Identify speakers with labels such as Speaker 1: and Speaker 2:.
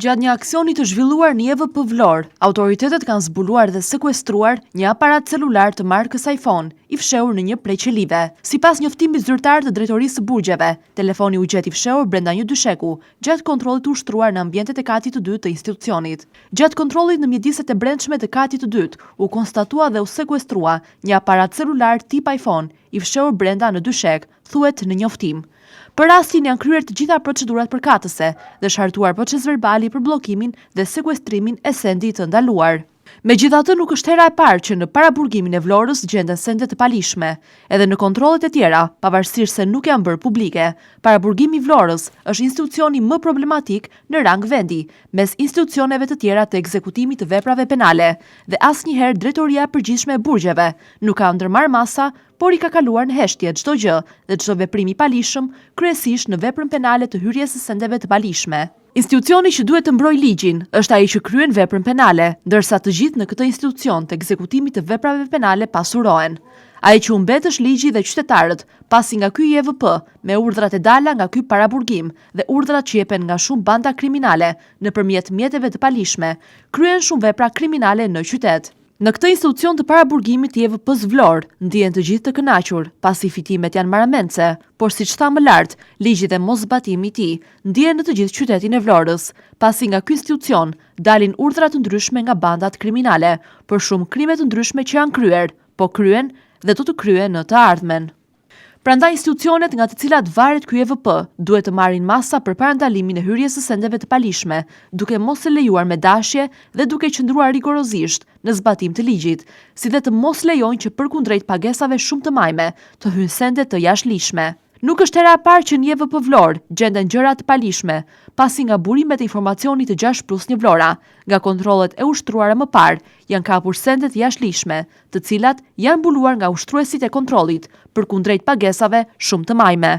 Speaker 1: Gjatë një aksioni të zhvilluar në EVP Vlorë, autoritetet kanë zbuluar dhe sekuestruar një aparat celular të markës iPhone, i fshehur në një prej qelive. Sipas njoftimit zyrtar të Drejtorisë së Burgjeve, telefoni u gjet i fshehur brenda një dysheku, gjatë kontrollit të ushtruar në ambientet e katit të dytë të institucionit. Gjatë kontrollit në mjediset e brendshme të katit të dytë, u konstatua dhe u sekuestrua një aparat celular tip iPhone, i fshehur brenda në dyshek, thuhet në njoftim. Për rastin janë kryer të gjitha procedurat përkatëse dhe shartuar proces verbali për bllokimin dhe sekuestrimin e sendit të ndaluar. Megjithatë, nuk është hera e parë që në paraburgimin e Vlorës gjenden sende të palishme. Edhe në kontrollet e tjera, pavarësisht se nuk janë bërë publike, paraburgimi i Vlorës është institucioni më problematik në rang vendi, mes institucioneve të tjera të ekzekutimit të veprave penale, dhe asnjëherë Drejtoria e Përgjithshme e Burgjeve nuk ka ndërmarrë masa, por i ka kaluar në heshtje çdo gjë dhe çdo veprim i palishëm, kryesisht në veprën penale të hyrjes së sendeve të palishme. Institucioni që duhet të mbrojë ligjin është ai që kryen veprën penale, ndërsa të gjithë në këtë institucion të ekzekutimit të veprave penale pasurohen. Ai që u mbet është ligji dhe qytetarët, pasi nga ky EVP, me urdhrat e dala nga ky paraburgim dhe urdhrat që jepen nga shumë banda kriminale nëpërmjet mjeteve të palishme, kryen shumë vepra kriminale në qytet. Në këtë institucion të paraburgimit i EVP-s Vlorë, ndihen të gjithë të kënaqur, pasi fitimet janë marramendse, por siç tha më lart, ligji dhe moszbatimi i tij ndihen në të gjithë qytetin e Vlorës, pasi nga ky institucion dalin urdhra të ndryshme nga bandat kriminale për shumë krime të ndryshme që janë kryer, po kryen dhe do të kryen në të ardhmen. Prandaj institucionet nga të cilat varet ky EVP duhet të marrin masa për parandalimin e hyrjes së sendeve të palishme, duke mos e lejuar me dashje dhe duke qëndruar rigorozisht në zbatim të ligjit, si dhe të mos lejojnë që përkundrejt pagesave shumë të majme të hyjnë sende të jashtëligjshme. Nuk është hera e parë që në EVP Vlorë gjenden gjëra të palishme, pasi nga burimet e informacionit të 6+1 Vlora, nga kontrollet e ushtruara më parë, janë kapur sende të jashtëligjshme, të cilat janë mbuluar nga ushtruesit e kontrollit, përkundrejt pagesave shumë të majme.